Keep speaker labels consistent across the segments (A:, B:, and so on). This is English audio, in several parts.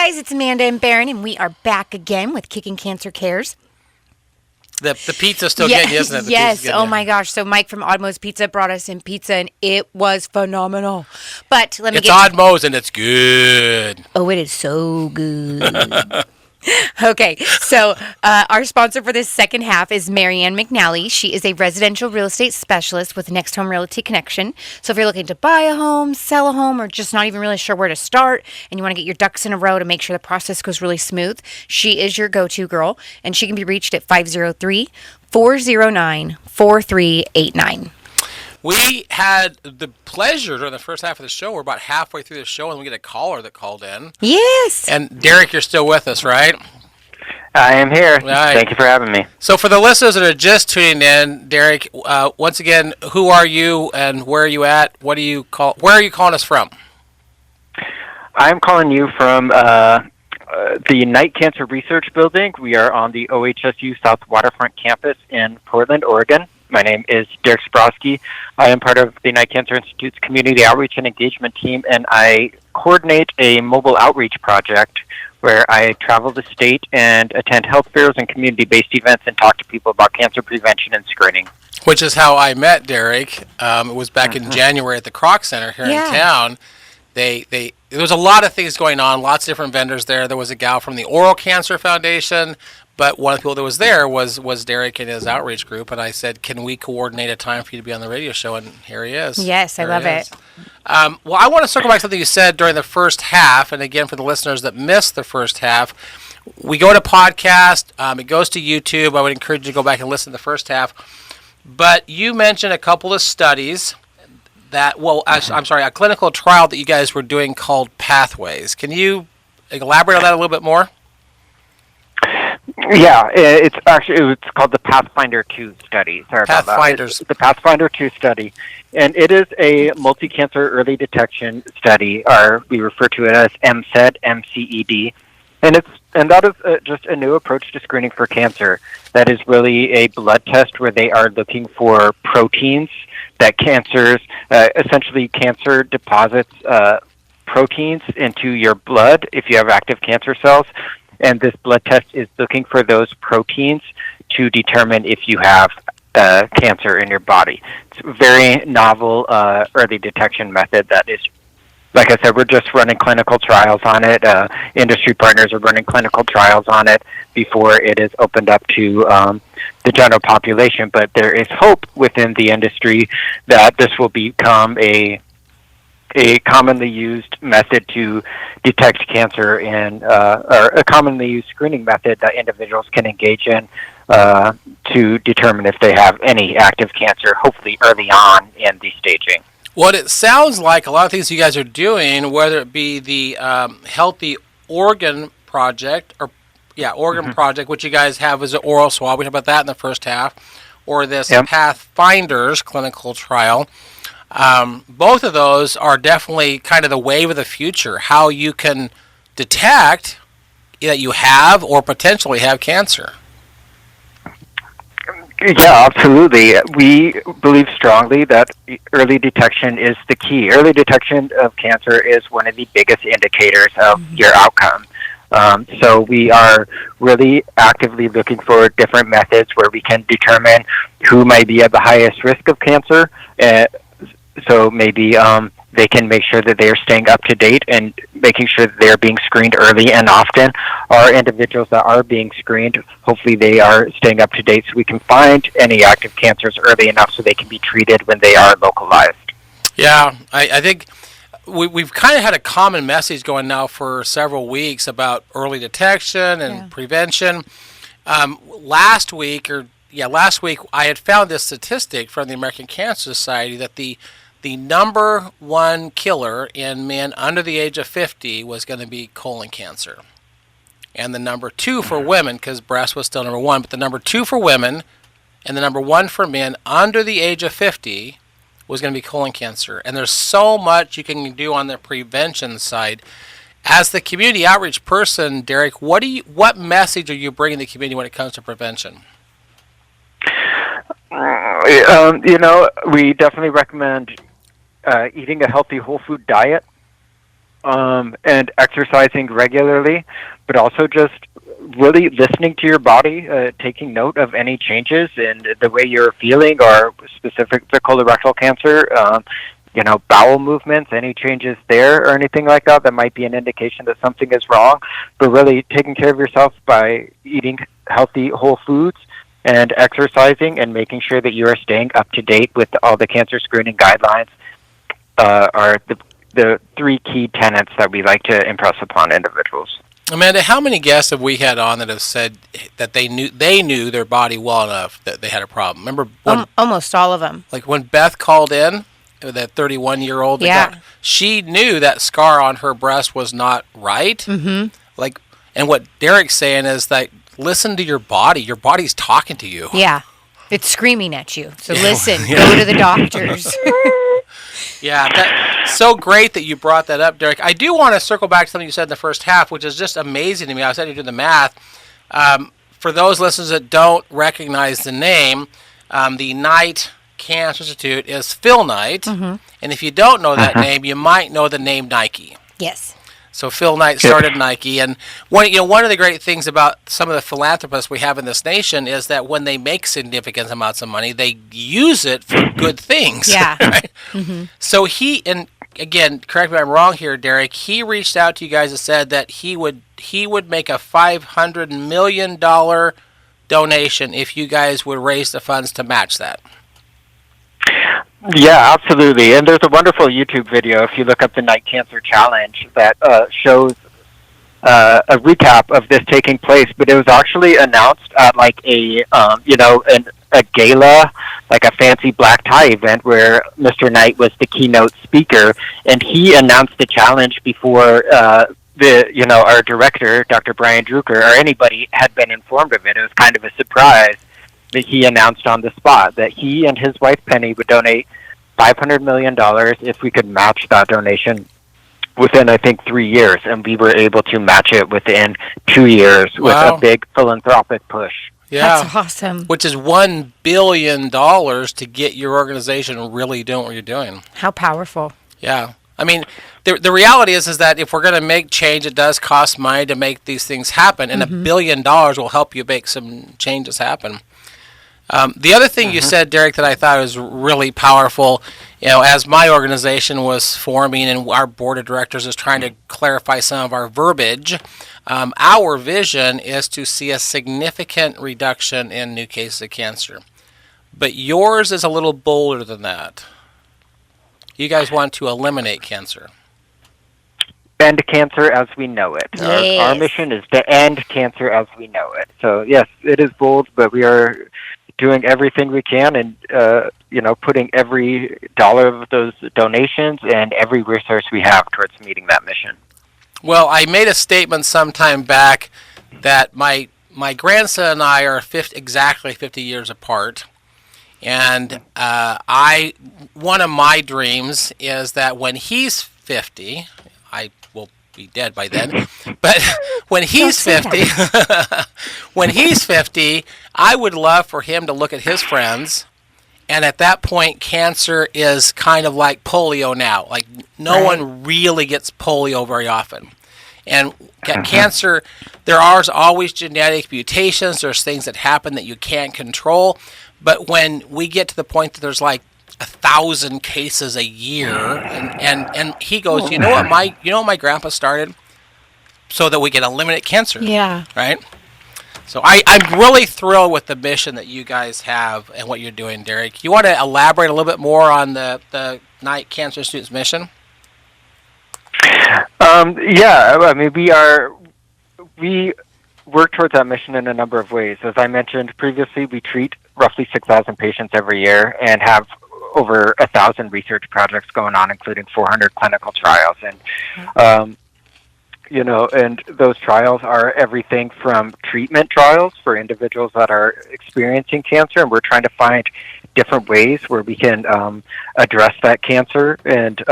A: guys, it's Amanda and Barron, and we are back again with Kicking Cancer Cares.
B: The pizza's still getting you, isn't it?
A: Yes. Oh my gosh. So Mike from Oddmo's Pizza brought us in pizza, and it was phenomenal. But let me
B: It's Oddmo's, and it's good.
A: Oh, it is so good. Okay, so our sponsor for this second half is Marianne McNally. She is a residential real estate specialist with Next Home Realty Connection. So if you're looking to buy a home, sell a home, or just not even really sure where to start, and you want to get your ducks in a row to make sure the process goes really smooth, she is your go-to girl, and she can be reached at 503-409-4389.
B: We had the pleasure during the first half of the show. We're about halfway through the show, and we get a caller that called in.
A: Yes.
B: And Derrick, you're still with us, right?
C: I am here.
B: Right.
C: Thank you for having me.
B: So for the listeners that are just tuning in, Derrick, once again, who are you and where are you at? Where are you calling us from?
C: I'm calling you from the Night Cancer Research Building. We are on the OHSU South Waterfront campus in Portland, Oregon. My name is Derrick Zebroski. I am part of the Night Cancer Institute's Community Outreach and Engagement team, and I coordinate a mobile outreach project where I travel the state and attend health fairs and community-based events and talk to people about cancer prevention and screening.
B: Which is how I met Derrick. It was back in January at the Kroc Center here in town. There was a lot of things going on, lots of different vendors there. There was a gal from the Oral Cancer Foundation, but one of the people that was there was Derrick and his outreach group, and I said, can we coordinate a time for you to be on the radio show? And here he is.
A: Yes, I love it.
B: Well, I want to circle back to something you said during the first half, and again, for the listeners that missed the first half, we go to podcast, it goes to YouTube. I would encourage you to go back and listen to the first half. But you mentioned a couple of studies a clinical trial that you guys were doing called Pathways. Can you elaborate on that a little bit more?
C: Yeah, it's called the Pathfinder 2 study. Sorry about that. It's the Pathfinder 2 study, and it is a multi-cancer early detection study, or we refer to it as MCED, MCED, and that is just a new approach to screening for cancer. That is really a blood test where they are looking for proteins that essentially cancer deposits proteins into your blood if you have active cancer cells. And this blood test is looking for those proteins to determine if you have cancer in your body. It's a very novel early detection method that is, like I said, we're just running clinical trials on it. Industry partners are running clinical trials on it before it is opened up to the general population. But there is hope within the industry that this will become a commonly used method to detect cancer or a commonly used screening method that individuals can engage in to determine if they have any active cancer, hopefully early on in the staging.
B: What it sounds like a lot of things you guys are doing, whether it be the Healthy Organ Project, Project, which you guys have as an oral swab, we talked about that in the first half, or this Pathfinders clinical trial. Both of those are definitely kind of the wave of the future, how you can detect that you have or potentially have cancer.
C: Yeah, absolutely. We believe strongly that early detection is the key. Early detection of cancer is one of the biggest indicators of your outcome. So we are really actively looking for different methods where we can determine who might be at the highest risk of cancer. So maybe they can make sure that they are staying up to date and making sure that they are being screened early and often. Our individuals that are being screened, hopefully they are staying up to date so we can find any active cancers early enough so they can be treated when they are localized.
B: Yeah, I think we've kind of had a common message going now for several weeks about early detection and prevention. Last week I had found this statistic from the American Cancer Society that the number one killer in men under the age of 50 was going to be colon cancer. And the number two for women, because breast was still number one, but the number two for women and the number one for men under the age of 50 was going to be colon cancer. And there's so much you can do on the prevention side. As the community outreach person, Derrick, what message are you bringing the community when it comes to prevention?
C: We definitely recommend eating a healthy whole food diet. and exercising regularly, but also just really listening to your body, taking note of any changes in the way you're feeling, or specific to colorectal cancer, bowel movements, any changes there or anything like that that might be an indication that something is wrong. But really taking care of yourself by eating healthy whole foods and exercising and making sure that you are staying up to date with all the cancer screening guidelines are the three key tenets that we like to impress upon individuals.
B: Amanda, how many guests have we had on that have said that they knew their body well enough that they had a problem? Remember
A: almost all of them.
B: Like when Beth called in, that 31-year-old, she knew that scar on her breast was not right. Mm-hmm. And what Derrick's saying is that listen to your body. Your body's talking to you.
A: Yeah, it's screaming at you. So listen, go to the doctors.
B: Yeah, that's so great that you brought that up, Derrick. I do want to circle back to something you said in the first half, which is just amazing to me. I was having to do the math. For those listeners that don't recognize the name, the Knight Cancer Institute is Phil Knight. Mm-hmm. And if you don't know that name, you might know the name Nike.
A: Yes.
B: So Phil Knight started Nike, and one of the great things about some of the philanthropists we have in this nation is that when they make significant amounts of money, they use it for good things.
A: Yeah.
B: Right?
A: Mm-hmm.
B: So and again, correct me if I'm wrong here, Derrick, he reached out to you guys and said that he would make a $500 million donation if you guys would raise the funds to match that.
C: Yeah, absolutely. And there's a wonderful YouTube video, if you look up the Night Cancer Challenge, that shows a recap of this taking place. But it was actually announced at a gala, like a fancy black tie event where Mr. Knight was the keynote speaker, and he announced the challenge before our director, Dr. Brian Drucker, or anybody had been informed of it. It was kind of a surprise that he announced on the spot that he and his wife Penny would donate $500 million if we could match that donation within, I think, 3 years. And we were able to match it within 2 years with a big philanthropic push.
B: Yeah.
A: That's awesome.
B: Which is $1 billion to get your organization really doing what you're doing.
A: How powerful.
B: Yeah. I mean, the reality is that if we're going to make change, it does cost money to make these things happen. And $1 billion will help you make some changes happen. The other thing you said, Derrick, that I thought was really powerful, as my organization was forming and our board of directors is trying to clarify some of our verbiage, our vision is to see a significant reduction in new cases of cancer. But yours is a little bolder than that. You guys want to eliminate cancer.
C: End cancer as we know it.
A: Yes.
C: Our mission is to end cancer as we know it. So, yes, it is bold, but we are doing everything we can and, putting every dollar of those donations and every resource we have towards meeting that mission.
B: Well, I made a statement sometime back that my grandson and I are exactly 50 years apart. And one of my dreams is that when he's 50, I will be dead by then, but when he's 50, I would love for him to look at his friends, and at that point, cancer is kind of like polio now. Like no one really gets polio very often. And cancer, there are always genetic mutations. There's things that happen that you can't control. But when we get to the point that there's like 1,000 cases a year, and he goes, you know what my grandpa started so that we can eliminate cancer.
A: Yeah.
B: Right? So I'm really thrilled with the mission that you guys have and what you're doing, Derrick. You want to elaborate a little bit more on the Knight Cancer Institute's mission?
C: Yeah, I mean, we work towards that mission in a number of ways. As I mentioned previously, we treat roughly 6,000 patients every year and have over 1,000 research projects going on, including 400 clinical trials. And, and those trials are everything from treatment trials for individuals that are experiencing cancer, and we're trying to find different ways where we can address that cancer and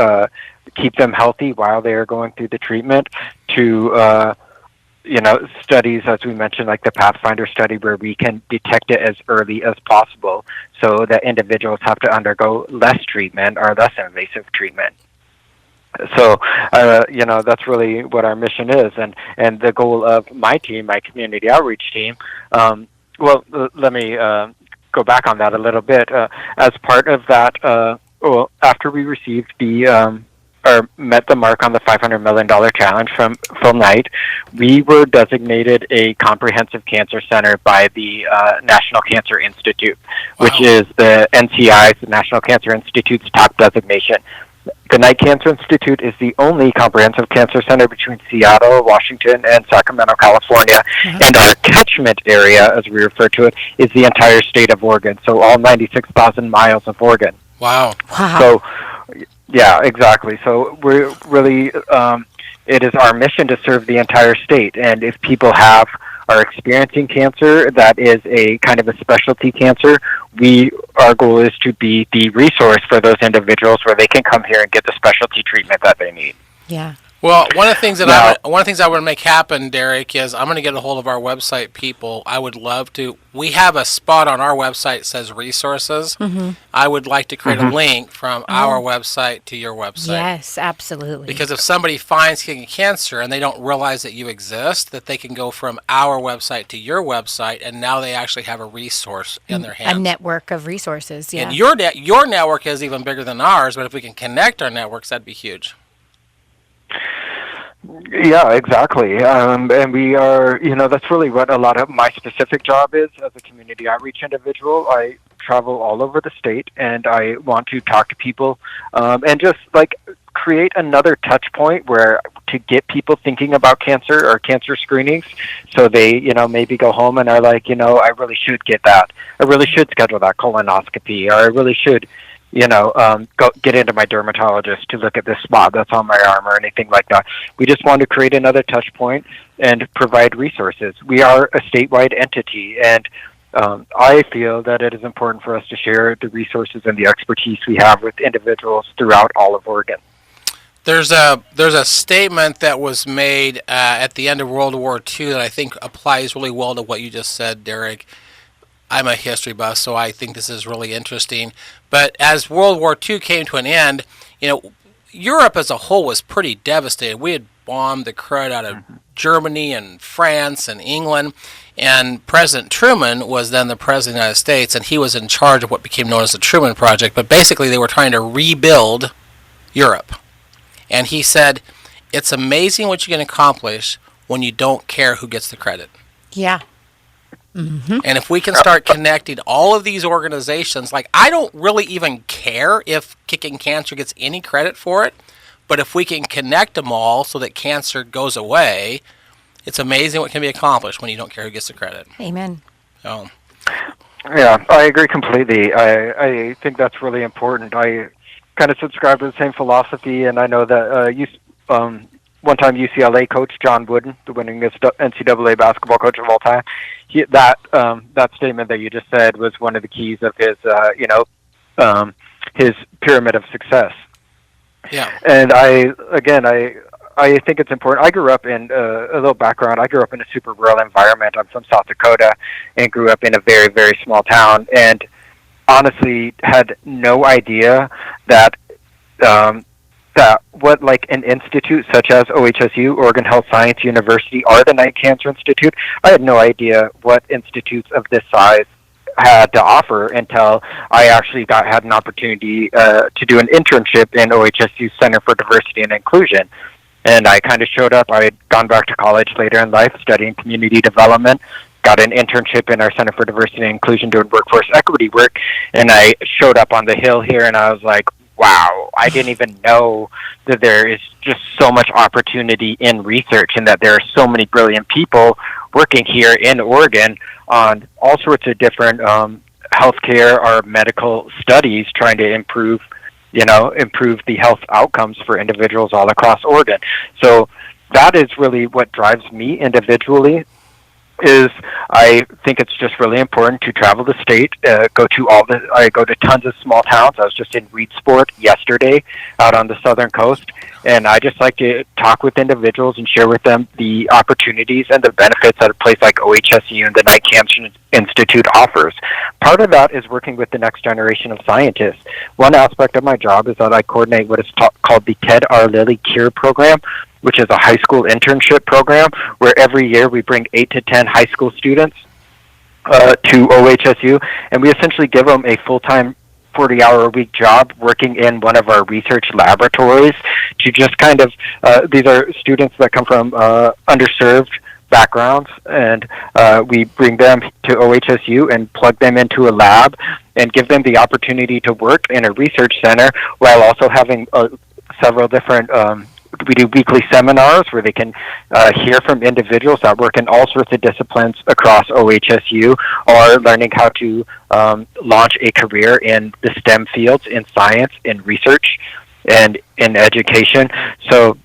C: keep them healthy while they are going through the treatment, to studies, as we mentioned, like the Pathfinder study, where we can detect it as early as possible so that individuals have to undergo less treatment or less invasive treatment. So, that's really what our mission is, and the goal of my team, my community outreach team. Let me go back on that a little bit. As part of that, after we received or met the mark on the $500 million challenge from Phil Knight, we were designated a comprehensive cancer center by the National Cancer Institute, which is the NCI's, the National Cancer Institute's top designation. The Knight Cancer Institute is the only comprehensive cancer center between Seattle, Washington, and Sacramento, California. And our catchment area, as we refer to it, is the entire state of Oregon, so all 96,000 miles of Oregon.
B: Wow.
C: So, yeah, exactly. So we're really, it is our mission to serve the entire state. And if people are experiencing cancer that is a kind of a specialty cancer, our goal is to be the resource for those individuals where they can come here and get the specialty treatment that they need.
A: Yeah.
B: Well, one of the things I want to make happen, Derrick, is I'm going to get a hold of our website people. I would love to. We have a spot on our website that says resources. Mm-hmm. I would like to create a link from our website to your website.
A: Yes, absolutely.
B: Because if somebody finds Kickin'Cancer and they don't realize that you exist, that they can go from our website to your website, and now they actually have a resource in their hands.
A: A network of resources. Yeah.
B: And your network is even bigger than ours, but if we can connect our networks, that'd be huge.
C: Yeah, exactly. And we are, that's really what a lot of my specific job is as a community outreach individual. I travel all over the state, and I want to talk to people and just create another touch point to get people thinking about cancer or cancer screenings, so they, maybe go home and are like, I really should get that. I really should schedule that colonoscopy, or I really should go get into my dermatologist to look at this spot that's on my arm or anything like that. We just want to create another touch point and provide resources. We are a statewide entity, and I feel that it is important for us to share the resources and the expertise we have with individuals throughout all of Oregon.
B: There's a statement that was made at the end of World War II that I think applies really well to what you just said, Derrick. I'm a history buff, so I think this is really interesting. But as World War II came to an end, Europe as a whole was pretty devastated. We had bombed the crud out of Germany and France and England, and President Truman was then the President of the United States, and he was in charge of what became known as the Truman Project. But basically, they were trying to rebuild Europe. And he said, it's amazing what you can accomplish when you don't care who gets the credit.
A: Yeah. Mm-hmm.
B: And if we can start connecting all of these organizations, I don't really even care if Kickin'Cancer gets any credit for it, but if we can connect them all so that cancer goes away, it's amazing what can be accomplished when you don't care who gets the credit.
A: Amen.
B: So.
C: Yeah, I agree completely. I think that's really important. I kind of subscribe to the same philosophy, and I know that one-time UCLA coach John Wooden, the winningest NCAA basketball coach of all time, that statement that you just said was one of the keys of his, his pyramid of success.
B: Yeah.
C: And I think it's important. I grew up in a little background. I grew up in a super rural environment. I'm from South Dakota and grew up in a very, very small town, and honestly had no idea that what an institute such as OHSU, Oregon Health Science University, or the Knight Cancer Institute, I had no idea what institutes of this size had to offer until I actually had an opportunity to do an internship in OHSU Center for Diversity and Inclusion. And I kind of showed up. I had gone back to college later in life studying community development, got an internship in our Center for Diversity and Inclusion doing workforce equity work, and I showed up on the Hill here, and I was like, wow, I didn't even know that there is just so much opportunity in research and that there are so many brilliant people working here in Oregon on all sorts of different healthcare or medical studies trying to improve the health outcomes for individuals all across Oregon. So that is really what drives me individually. is I think it's just really important to travel the state, I go to tons of small towns. I was just in Reedsport yesterday out on the southern coast, and I just like to talk with individuals and share with them the opportunities and the benefits that a place like OHSU and the Knight Cancer Institute offers. Part of that is working with the next generation of scientists. One aspect of my job is that I coordinate what is called the Ted R. Lilly Cure Program, which is a high school internship program where every year we bring 8 to 10 high school students to OHSU, and we essentially give them a full-time 40-hour-a-week job working in one of our research laboratories to just kind of, these are students that come from underserved backgrounds, and we bring them to OHSU and plug them into a lab and give them the opportunity to work in a research center while also having several different we do weekly seminars where they can hear from individuals that work in all sorts of disciplines across OHSU, or learning how to launch a career in the STEM fields, in science, in research, and in education. So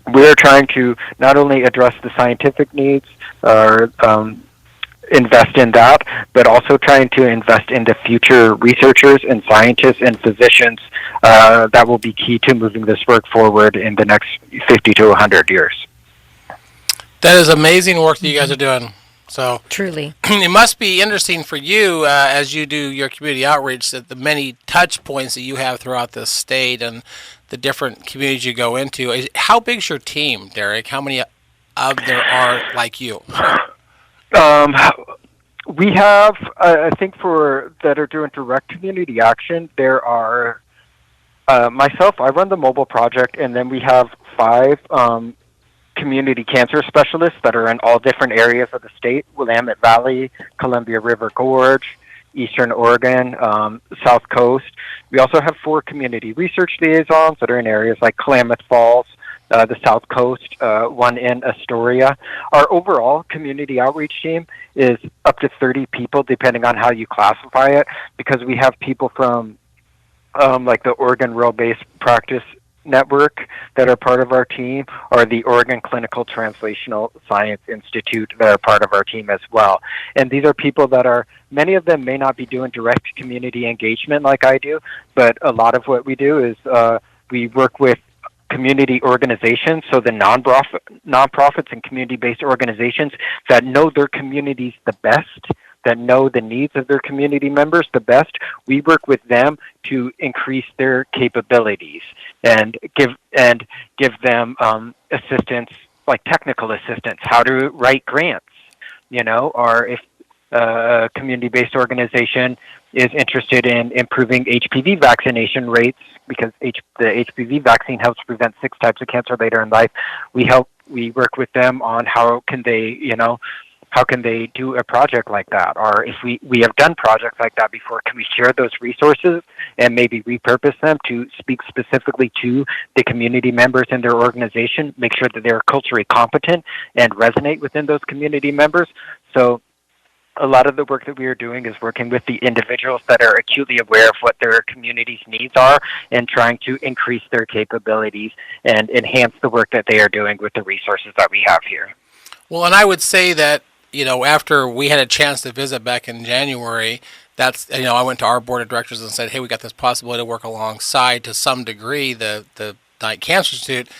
C: we're trying to not only address the scientific needs or invest in that, but also trying to invest in the future researchers and scientists and physicians that will be key to moving this work forward in the next 50 to 100 years.
B: That is amazing work that you guys are doing. So
A: truly,
B: it must be interesting for you as you do your community outreach, that the many touch points that you have throughout the state and the different communities you go into. How big's your team, Derrick? How many of there are like you?
C: We have, I think, for that are doing direct community action, there are myself. I run the mobile project, and then we have 5 community cancer specialists that are in all different areas of the state: Willamette Valley, Columbia River Gorge, Eastern Oregon, South Coast. We also have 4 community research liaisons that are in areas like Klamath Falls, the South Coast, one in Astoria. Our overall community outreach team is up to 30 people, depending on how you classify it, because we have people from like the Oregon Rural-Based Practice Network that are part of our team, or the Oregon Clinical Translational Science Institute that are part of our team as well. And these are people that are, many of them may not be doing direct community engagement like I do, but a lot of what we do is we work with community organizations, so the nonprofits and community-based organizations that know their communities the best, that know the needs of their community members the best. We work with them to increase their capabilities and give them assistance, like technical assistance, how to write grants, or if a community-based organization is interested in improving HPV vaccination rates, because the HPV vaccine helps prevent 6 types of cancer later in life. We work with them on how can they do a project like that, or if we have done projects like that before, can we share those resources and maybe repurpose them to speak specifically to the community members in their organization, make sure that they're culturally competent and resonate within those community members. So a lot of the work that we are doing is working with the individuals that are acutely aware of what their community's needs are and trying to increase their capabilities and enhance the work that they are doing with the resources that we have here.
B: Well, and I would say that, after we had a chance to visit back in January, that's, I went to our board of directors and said, hey, we got this possibility to work alongside, to some degree, the Knight Cancer Institute.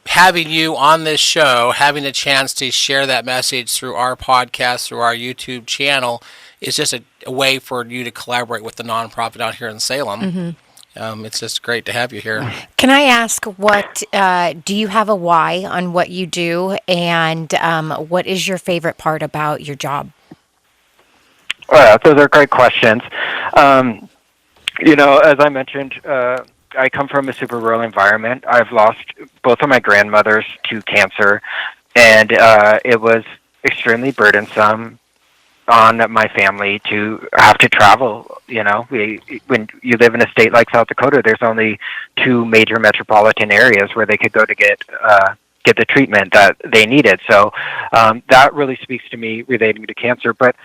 B: Having you on this show, having a chance to share that message through our podcast, through our YouTube channel, is just a way for you to collaborate with the nonprofit out here in Salem. Mm-hmm. It's just great to have you here.
A: Can I ask, do you have a why on what you do, and what is your favorite part about your job?
C: Those are great questions. As I mentioned, I come from a super rural environment. I've lost both of my grandmothers to cancer, and it was extremely burdensome on my family to have to travel. When you live in a state like South Dakota, there's only 2 major metropolitan areas where they could go to get the treatment that they needed. So that really speaks to me relating to cancer. But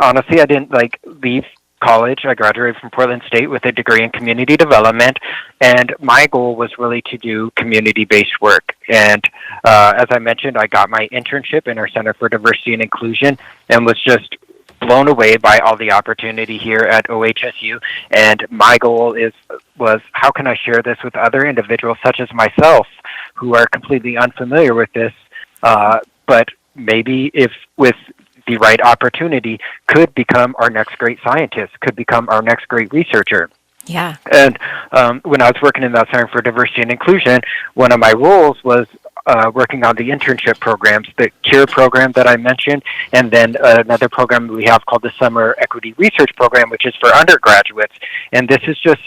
C: honestly, I didn't leave college. I graduated from Portland State with a degree in community development, and my goal was really to do community-based work. And as I mentioned, I got my internship in our Center for Diversity and Inclusion and was just blown away by all the opportunity here at OHSU. And my goal was how can I share this with other individuals such as myself who are completely unfamiliar with this, but maybe if with the right opportunity could become our next great scientist, could become our next great researcher.
A: Yeah.
C: And when I was working in that Center for Diversity and Inclusion, one of my roles was working on the internship programs, the CURE program that I mentioned, and then another program we have called the Summer Equity Research Program, which is for undergraduates. And this is just,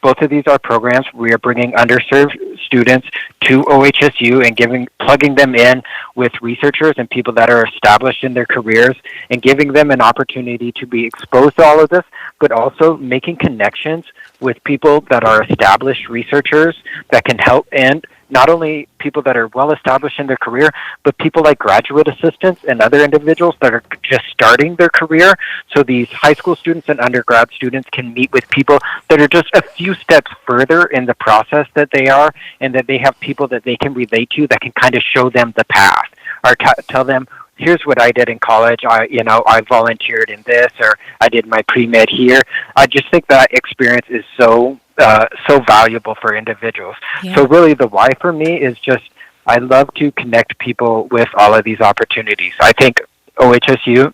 C: both of these are programs we are bringing underserved students to OHSU and plugging them in with researchers and people that are established in their careers and giving them an opportunity to be exposed to all of this, but also making connections with people that are established researchers that can help, and not only people that are well established in their career, but people like graduate assistants and other individuals that are just starting their career. So these high school students and undergrad students can meet with people that are just a few steps further in the process that they are, and that they have people that they can relate to that can kind of show them the path or tell them, here's what I did in college. I volunteered in this, or I did my pre-med here. I just think that experience is so valuable for individuals. Yeah. So really the why for me is just, I love to connect people with all of these opportunities. I think OHSU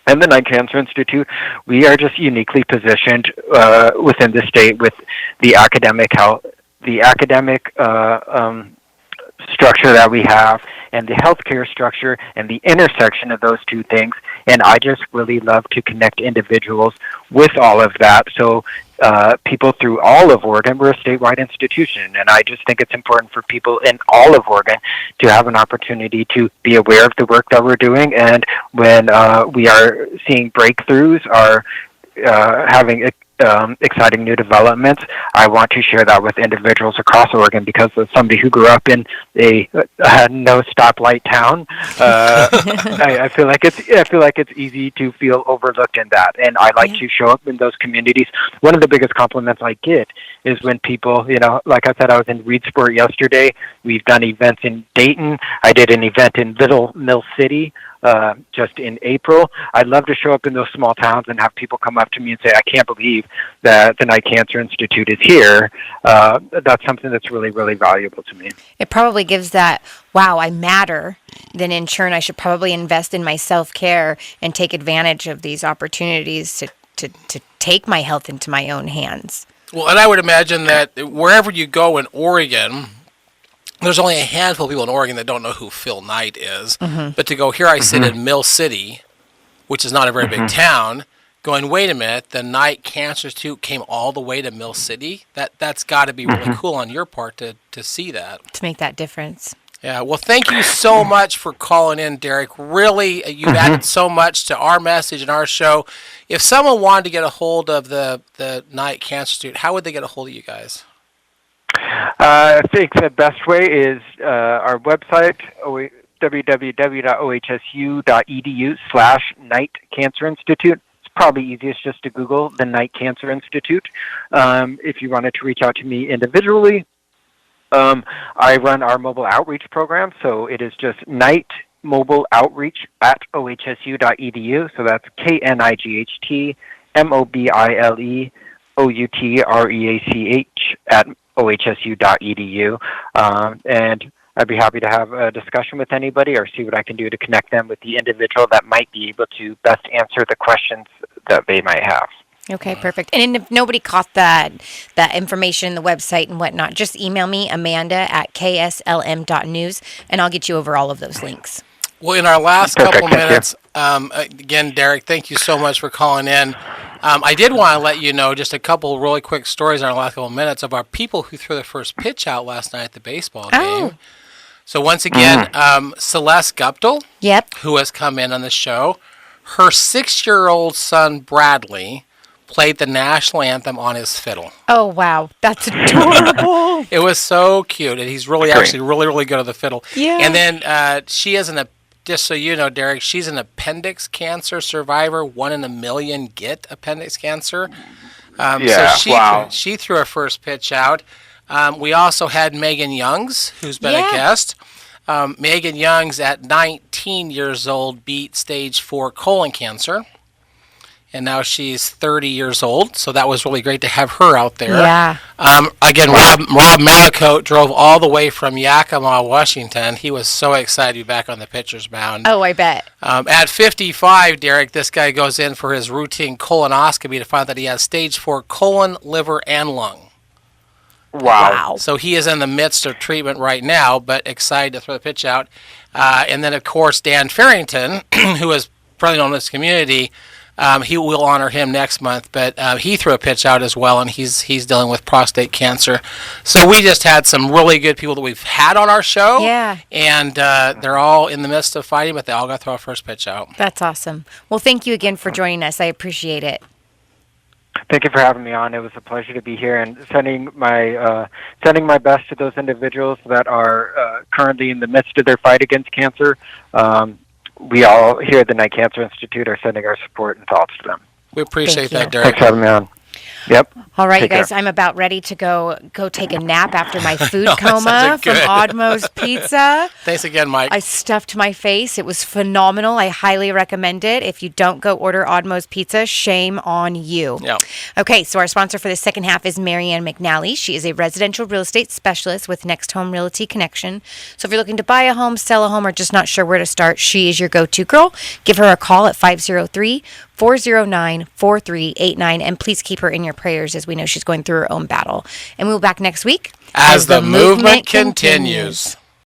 C: and the Knight Cancer Institute, we are just uniquely positioned within the state with the academic structure that we have, and the healthcare structure, and the intersection of those two things. And I just really love to connect individuals with all of that. So people through all of Oregon, we're a statewide institution, and I just think it's important for people in all of Oregon to have an opportunity to be aware of the work that we're doing. And when we are seeing breakthroughs, are having exciting new developments, I want to share that with individuals across Oregon, because as somebody who grew up in a no stoplight town, I feel like it's easy to feel overlooked in that, and I like to show up in those communities. One of the biggest compliments I get is when people, like I said, I was in Reedsport yesterday. We've done events in Dayton. I did an event in Little Mill City just in April. I'd love to show up in those small towns and have people come up to me and say, I can't believe that the Knight Cancer Institute is here. That's something that's really, really valuable to me.
A: It probably gives that, wow, I matter. Then in turn, I should probably invest in my self-care and take advantage of these opportunities to take my health into my own hands.
B: Well, and I would imagine that wherever you go in Oregon, there's only a handful of people in Oregon that don't know who Phil Knight is. Mm-hmm. But to go, here I sit in Mill City, which is not a very big town, going, wait a minute, the Knight Cancer Institute came all the way to Mill City? That's got to be really cool on your part to see that.
A: To make that difference.
B: Yeah, well, thank you so much for calling in, Derrick. Really, you've added so much to our message and our show. If someone wanted to get a hold of the Knight Cancer Institute, how would they get a hold of you guys?
C: I think the best way is our website, www.ohsu.edu/Knight Cancer Institute. It's probably easiest just to Google the Knight Cancer Institute. If you wanted to reach out to me individually, I run our mobile outreach program, so it is just Knight Mobile Outreach at ohsu.edu. So that's KNIGHTMOBILEOUTREACH at ohsu.edu. And I'd be happy to have a discussion with anybody or see what I can do to connect them with the individual that might be able to best answer the questions that they might have.
A: Okay, perfect. And if nobody caught that information, the website and whatnot, just email me, amanda@kslm.news, and I'll get you over all of those links.
B: Well, in our last couple minutes, again, Derrick, thank you so much for calling in. I did want to let you know just a couple really quick stories in our last couple minutes of our people who threw their first pitch out last night at the baseball game. So once again, Celeste Guptill, who has come in on the show, her 6-year-old son, Bradley, played the national anthem on his fiddle.
A: Oh, wow. That's adorable.
B: It was so cute. And he's really, actually really, really good at the fiddle.
A: Yeah.
B: And then she has an just so you know, Derrick, she's an appendix cancer survivor. 1 in a million get appendix cancer. So she threw her first pitch out. We also had Megan Youngs, who's been a guest. Megan Youngs, at 19 years old, beat stage 4 colon cancer. And now she's 30 years old, so that was really great to have her out there.
A: Yeah.
B: Again, Rob Malacote drove all the way from Yakima, Washington. He was so excited to be back on the pitcher's mound.
A: Oh, I bet.
B: At 55, Derrick, this guy goes in for his routine colonoscopy to find that he has stage 4 colon, liver, and lung.
C: Wow.
B: So he is in the midst of treatment right now, but excited to throw the pitch out. And then, of course, Dan Farrington, who is probably known in this community, he will honor him next month, but he threw a pitch out as well, and he's dealing with prostate cancer. So we just had some really good people that we've had on our show.
A: Yeah.
B: And they're all in the midst of fighting, but they all got to throw a first pitch out.
A: That's awesome. Well, thank you again for joining us. I appreciate it.
C: Thank you for having me on. It was a pleasure to be here, and sending my best to those individuals that are currently in the midst of their fight against cancer. We all here at the Night Cancer Institute are sending our support and thoughts to them.
B: We appreciate that, Derrick.
C: Thanks for having me on. Yep.
A: All right, you
C: Take
A: guys,
C: care.
A: I'm about ready to go take a nap after my food coma from Oddmo's Pizza.
B: Thanks again, Mike.
A: I stuffed my face. It was phenomenal. I highly recommend it. If you don't go order Oddmo's Pizza, shame on you.
B: Yeah.
A: Okay, so our sponsor for the second half is Marianne McNally. She is a residential real estate specialist with Next Home Realty Connection. So if you're looking to buy a home, sell a home, or just not sure where to start, she is your go-to girl. Give her a call at 503-409-4389, and please keep her in your prayers, as we know she's going through her own battle. And we'll be back next week
B: as the movement continues.